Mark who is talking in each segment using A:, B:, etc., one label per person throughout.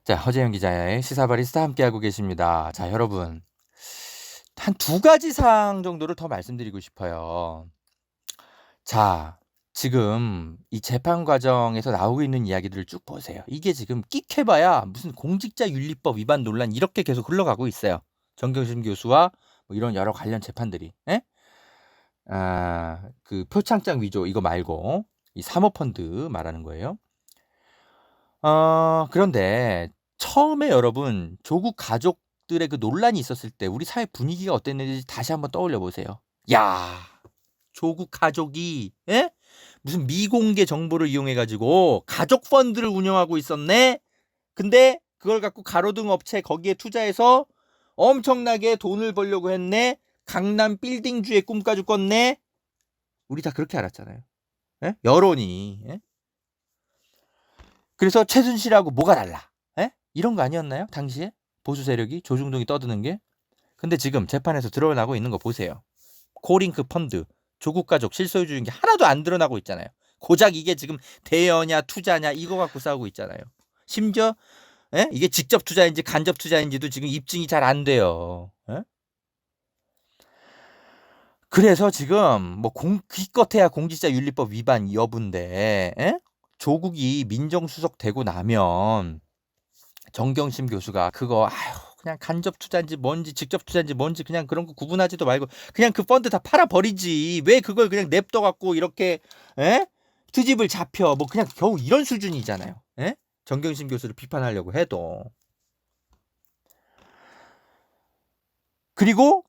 A: 자, 허재영 기자의 시사바리스타 함께하고 계십니다. 자, 여러분. 한 두 가지 사항 정도를 더 말씀드리고 싶어요. 자, 지금 이 재판 과정에서 나오고 있는 이야기들을 쭉 보세요. 이게 지금 끽해봐야 무슨 공직자윤리법 위반 논란 이렇게 계속 흘러가고 있어요. 정경심 교수와 뭐 이런 여러 관련 재판들이. 예? 그 표창장 위조 이거 말고 이 사모펀드 말하는 거예요. 그런데 처음에 여러분 조국 가족들의 그 논란이 있었을 때 우리 사회 분위기가 어땠는지 다시 한번 떠올려 보세요. 야, 조국 가족이 무슨 미공개 정보를 이용해 가지고 가족 펀드를 운영하고 있었네. 근데 그걸 갖고 가로등 업체 거기에 투자해서 엄청나게 돈을 벌려고 했네. 강남 빌딩주의 꿈까지 꿨네. 우리 다 그렇게 알았잖아요. 여론이. 그래서 최순실하고 뭐가 달라? 이런 거 아니었나요? 당시에 보수 세력이 조중동이 떠드는 게. 근데 지금 재판에서 드러나고 있는 거 보세요. 코링크 펀드, 조국 가족 실소유주인 게 하나도 안 드러나고 있잖아요. 고작 이게 지금 대여냐 투자냐 이거 갖고 싸우고 있잖아요. 심지어 이게 직접 투자인지 간접 투자인지도 지금 입증이 잘 안 돼요. 그래서 지금 뭐 기껏해야 공직자윤리법 위반 여부인데 조국이 민정수석 되고 나면 정경심 교수가 그거 그냥 간접 투자인지 뭔지 직접 투자인지 뭔지 그냥 그런 거 구분하지도 말고 그냥 그 펀드 다 팔아버리지. 왜 그걸 그냥 냅둬 갖고 이렇게 트집을 잡혀. 뭐 그냥 겨우 이런 수준이잖아요. 정경심 교수를 비판하려고 해도. 그리고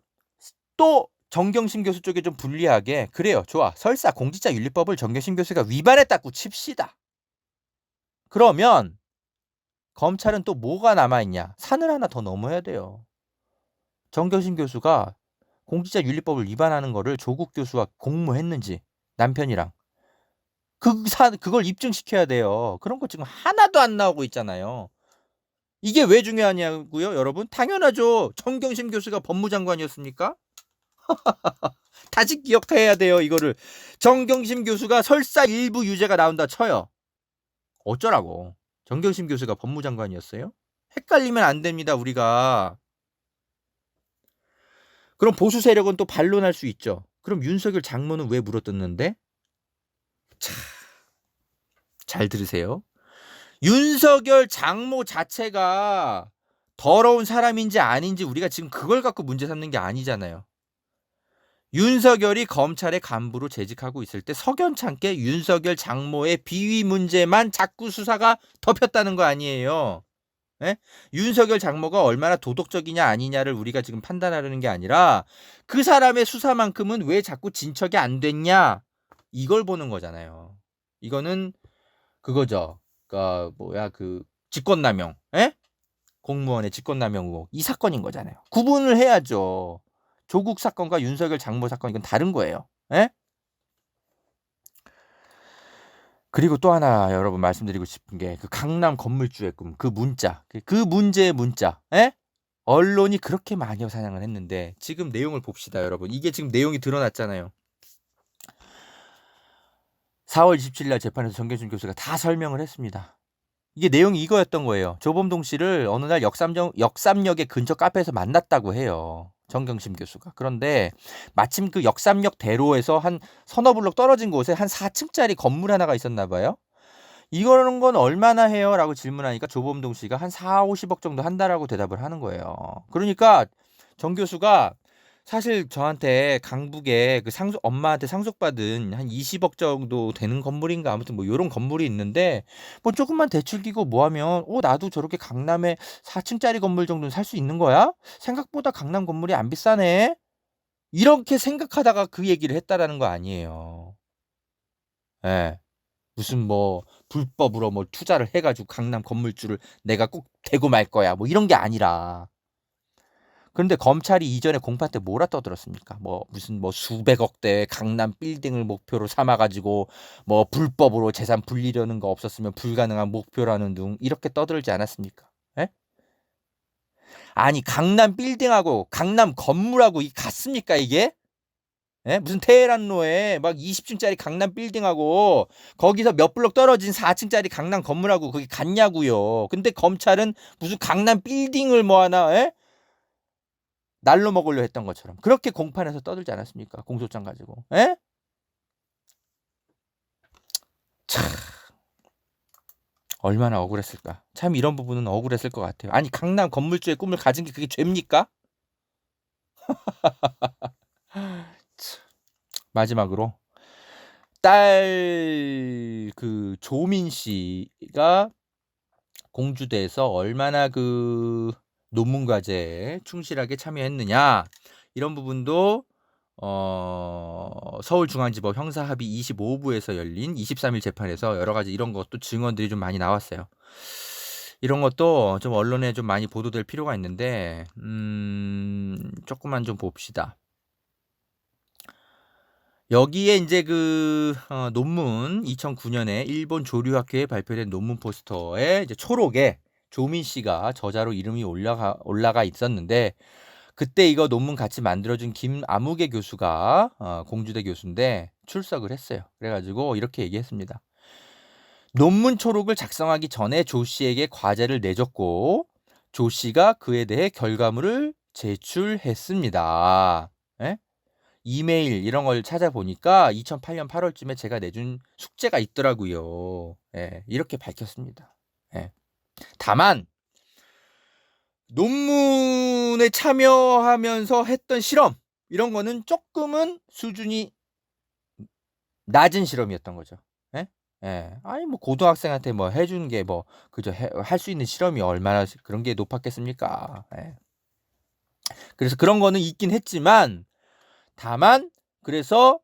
A: 또 정경심 교수 쪽에 좀 불리하게 그래요. 좋아. 설사 공직자윤리법을 정경심 교수가 위반했다고 칩시다. 그러면 검찰은 또 뭐가 남아있냐. 산을 하나 더 넘어야 돼요. 정경심 교수가 공직자윤리법을 위반하는 거를 조국 교수와 공모했는지 남편이랑 그걸 입증시켜야 돼요. 그런 거 지금 하나도 안 나오고 있잖아요. 이게 왜 중요하냐고요, 여러분? 당연하죠. 정경심 교수가 법무장관이었습니까? 다시 기억해야 돼요, 이거를. 정경심 교수가 설사 일부 유죄가 나온다 쳐요. 어쩌라고. 정경심 교수가 법무장관이었어요? 헷갈리면 안 됩니다, 우리가. 그럼 보수 세력은 또 반론할 수 있죠. 그럼 윤석열 장모는 왜 물어뜯는데? 잘 들으세요. 윤석열 장모 자체가 더러운 사람인지 아닌지 우리가 지금 그걸 갖고 문제 삼는 게 아니잖아요. 윤석열이 검찰의 간부로 재직하고 있을 때 석연찮게 윤석열 장모의 비위 문제만 자꾸 수사가 덮였다는 거 아니에요. 윤석열 장모가 얼마나 도덕적이냐 아니냐를 우리가 지금 판단하려는 게 아니라 그 사람의 수사만큼은 왜 자꾸 진척이 안 됐냐 이걸 보는 거잖아요. 이거는 그거죠. 그러니까 직권남용, 공무원의 직권남용 의혹 이 사건인 거잖아요. 구분을 해야죠. 조국 사건과 윤석열 장모 사건 이건 다른 거예요. 그리고 또 하나 여러분 말씀드리고 싶은 게 그 강남 건물주의 꿈 그 문자 그 문제의 문자 언론이 그렇게 마녀 사냥을 했는데 지금 내용을 봅시다 여러분. 이게 지금 내용이 드러났잖아요. 4월 27일 날 재판에서 정경심 교수가 다 설명을 했습니다. 이게 내용이 이거였던 거예요. 조범동 씨를 어느 날 역삼역의 근처 카페에서 만났다고 해요. 정경심 교수가. 그런데 마침 그 역삼역 대로에서 한 서너 블록 떨어진 곳에 한 4층짜리 건물 하나가 있었나 봐요. 이거는 건 얼마나 해요? 라고 질문하니까 조범동 씨가 한 4, 50억 정도 한다라고 대답을 하는 거예요. 그러니까 정 교수가 사실 저한테 강북에 그 엄마한테 상속받은 한 20억 정도 되는 건물인가 아무튼 뭐 이런 건물이 있는데 뭐 조금만 대출 끼고 뭐 하면 나도 저렇게 강남에 4층짜리 건물 정도는 살 수 있는 거야? 생각보다 강남 건물이 안 비싸네? 이렇게 생각하다가 그 얘기를 했다라는 거 아니에요. 무슨 뭐 불법으로 뭐 투자를 해가지고 강남 건물주를 내가 꼭 대고 말 거야 뭐 이런 게 아니라. 그런데 검찰이 이전에 공판 때 뭐라 떠들었습니까? 뭐 무슨 뭐 수백억대 강남 빌딩을 목표로 삼아가지고 뭐 불법으로 재산 불리려는 거 없었으면 불가능한 목표라는 둥 이렇게 떠들지 않았습니까? 아니 강남 빌딩하고 강남 건물하고 같습니까 이게? 예? 무슨 테헤란로에 막 20층짜리 강남 빌딩하고 거기서 몇 블록 떨어진 4층짜리 강남 건물하고 거기 갔냐고요. 근데 검찰은 무슨 강남 빌딩을 뭐 하나 날로 먹으려 했던 것처럼 그렇게 공판에서 떠들지 않았습니까? 공소장 가지고. 예? 참 얼마나 억울했을까. 참 이런 부분은 억울했을 것 같아요. 아니 강남 건물주의 꿈을 가진 게 그게 죄입니까? 마지막으로 딸 그 조민 씨가 공주대에서 얼마나 그 논문 과제에 충실하게 참여했느냐 이런 부분도 서울중앙지법 형사합의 25부에서 열린 23일 재판에서 여러 가지 이런 것도 증언들이 좀 많이 나왔어요. 이런 것도 좀 언론에 좀 많이 보도될 필요가 있는데 조금만 좀 봅시다. 여기에 이제 그 논문 2009년에 일본 조류학회에 발표된 논문 포스터에 이제 초록에 조민 씨가 저자로 이름이 올라가 있었는데 그때 이거 논문 같이 만들어준 김아무개 교수가 공주대 교수인데 출석을 했어요. 그래가지고 이렇게 얘기했습니다. 논문 초록을 작성하기 전에 조 씨에게 과제를 내줬고 조 씨가 그에 대해 결과물을 제출했습니다. 예? 이메일 이런 걸 찾아보니까 2008년 8월쯤에 제가 내준 숙제가 있더라고요. 예, 이렇게 밝혔습니다. 예. 다만 논문에 참여하면서 했던 실험 이런 거는 조금은 수준이 낮은 실험이었던 거죠. 예? 예. 아니 뭐 고등학생한테 뭐 해준 게 뭐 그저 할 수 있는 실험이 얼마나 그런 게 높았겠습니까? 예. 그래서 그런 거는 있긴 했지만 다만 그래서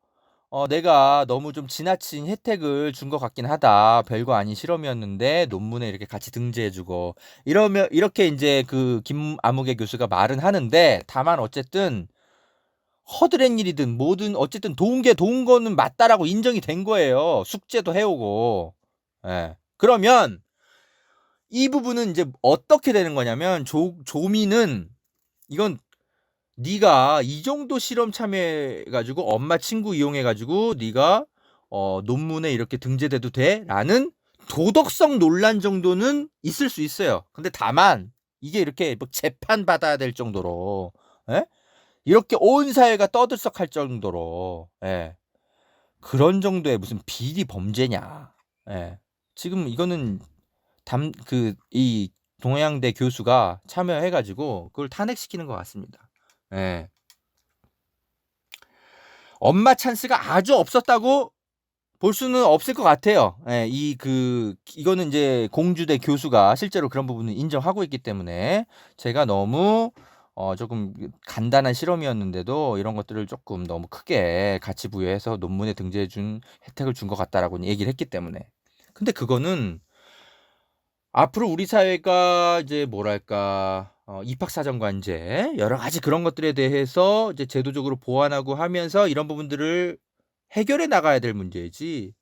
A: 내가 너무 좀 지나친 혜택을 준 것 같긴 하다. 별거 아닌 실험이었는데 논문에 이렇게 같이 등재해주고 이러면 이렇게 이제 그 김아무개 교수가 말은 하는데 다만 어쨌든 허드렛 일이든 뭐든 어쨌든 도운 거는 맞다라고 인정이 된 거예요. 숙제도 해오고. 예. 그러면 이 부분은 이제 어떻게 되는 거냐면 조미는 이건 네가 이 정도 실험 참여해가지고 엄마 친구 이용해가지고 네가 논문에 이렇게 등재돼도 돼? 라는 도덕성 논란 정도는 있을 수 있어요. 근데 다만 이게 이렇게 뭐 재판 받아야 될 정도로 이렇게 온 사회가 떠들썩할 정도로 그런 정도의 무슨 비리 범죄냐. 지금 이거는 이 동양대 교수가 참여해가지고 그걸 탄핵시키는 것 같습니다. 엄마 찬스가 아주 없었다고 볼 수는 없을 것 같아요. 이거는 이제 공주대 교수가 실제로 그런 부분을 인정하고 있기 때문에 제가 너무 조금 간단한 실험이었는데도 이런 것들을 조금 너무 크게 가치 부여해서 논문에 등재해준 혜택을 준 것 같다라고 얘기를 했기 때문에. 근데 그거는 앞으로 우리 사회가 이제 뭐랄까 입학사정관제 여러 가지 그런 것들에 대해서 이제 제도적으로 보완하고 하면서 이런 부분들을 해결해 나가야 될 문제지.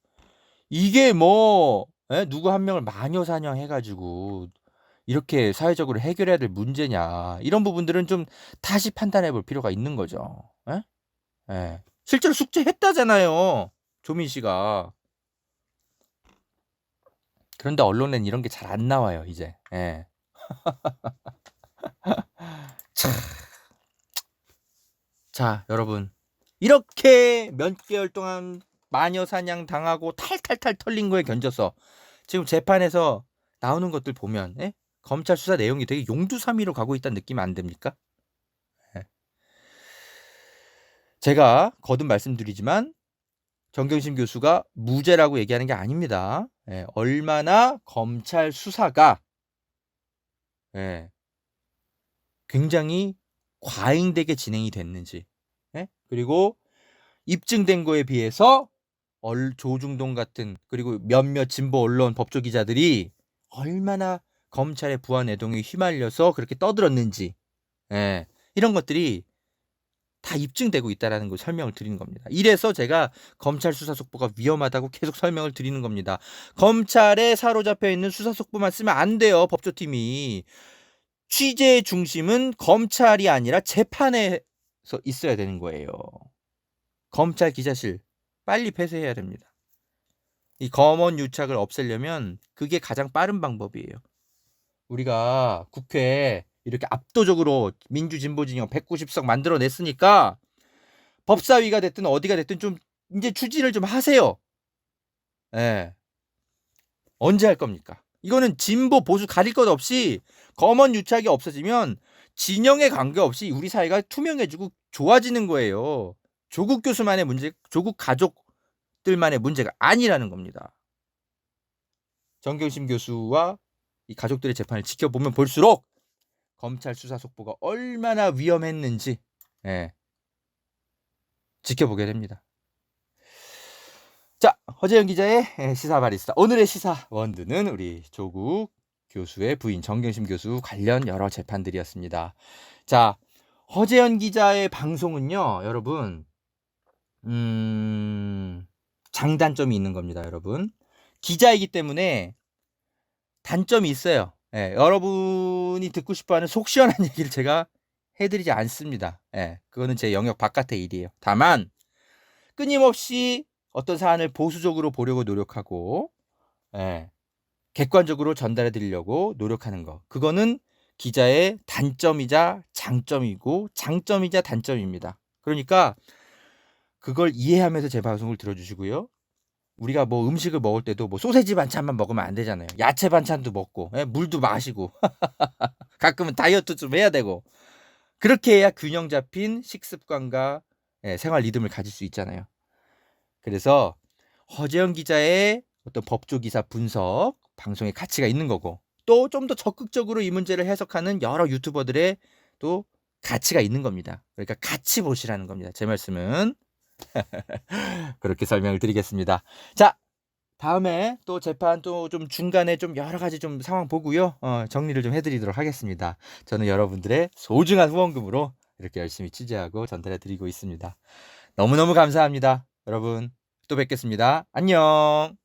A: 이게 뭐 누구 한 명을 마녀사냥 해가지고 이렇게 사회적으로 해결해야 될 문제냐. 이런 부분들은 좀 다시 판단해 볼 필요가 있는 거죠. 실제로 숙제했다잖아요. 조민 씨가. 그런데 언론에는 이런 게 잘 안 나와요, 이제. 자, 여러분. 이렇게 몇 개월 동안 마녀 사냥 당하고 탈탈탈 털린 거에 견뎌서 지금 재판에서 나오는 것들 보면 검찰 수사 내용이 되게 용두사미로 가고 있다는 느낌 안 듭니까? 제가 거듭 말씀드리지만 정경심 교수가 무죄라고 얘기하는 게 아닙니다. 얼마나 검찰 수사가 굉장히 과잉되게 진행이 됐는지 그리고 입증된 거에 비해서 조중동 같은 그리고 몇몇 진보 언론 법조 기자들이 얼마나 검찰의 부안 애동에 휘말려서 그렇게 떠들었는지 이런 것들이 다 입증되고 있다라는 걸 설명을 드리는 겁니다. 이래서 제가 검찰 수사 속보가 위험하다고 계속 설명을 드리는 겁니다. 검찰에 사로잡혀 있는 수사 속보만 쓰면 안 돼요. 법조팀이. 취재의 중심은 검찰이 아니라 재판에서 있어야 되는 거예요. 검찰 기자실 빨리 폐쇄해야 됩니다. 이 검언 유착을 없애려면 그게 가장 빠른 방법이에요. 우리가 국회에 이렇게 압도적으로 민주진보진영 190석 만들어냈으니까 법사위가 됐든 어디가 됐든 좀 이제 추진을 좀 하세요. 예. 언제 할 겁니까? 이거는 진보 보수 가릴 것 없이 검언 유착이 없어지면 진영에 관계없이 우리 사회가 투명해지고 좋아지는 거예요. 조국 교수만의 문제, 조국 가족들만의 문제가 아니라는 겁니다. 정경심 교수와 이 가족들의 재판을 지켜보면 볼수록 검찰 수사 속보가 얼마나 위험했는지 지켜보게 됩니다. 자, 허재영 기자의 시사 바리스타. 오늘의 시사 원두는 우리 조국 교수의 부인 정경심 교수 관련 여러 재판들이었습니다. 자, 허재영 기자의 방송은요, 여러분, 장단점이 있는 겁니다, 여러분. 기자이기 때문에 단점이 있어요. 여러분이 듣고 싶어하는 속 시원한 얘기를 제가 해드리지 않습니다. 그거는 제 영역 바깥의 일이에요. 다만 끊임없이 어떤 사안을 보수적으로 보려고 노력하고 객관적으로 전달해 드리려고 노력하는 거, 그거는 기자의 단점이자 장점이고 장점이자 단점입니다. 그러니까 그걸 이해하면서 제 방송을 들어주시고요. 우리가 뭐 음식을 먹을 때도 뭐 소세지 반찬만 먹으면 안 되잖아요. 야채 반찬도 먹고 물도 마시고 가끔은 다이어트 좀 해야 되고, 그렇게 해야 균형 잡힌 식습관과 생활 리듬을 가질 수 있잖아요. 그래서 허재영 기자의 어떤 법조 기사 분석 방송의 가치가 있는 거고, 또 좀 더 적극적으로 이 문제를 해석하는 여러 유튜버들의 또 가치가 있는 겁니다. 그러니까 같이 보시라는 겁니다. 제 말씀은 그렇게 설명을 드리겠습니다. 자, 다음에 또 재판 또 좀 중간에 좀 여러 가지 좀 상황 보고요. 정리를 좀 해드리도록 하겠습니다. 저는 여러분들의 소중한 후원금으로 이렇게 열심히 취재하고 전달해 드리고 있습니다. 너무너무 감사합니다. 여러분, 또 뵙겠습니다. 안녕.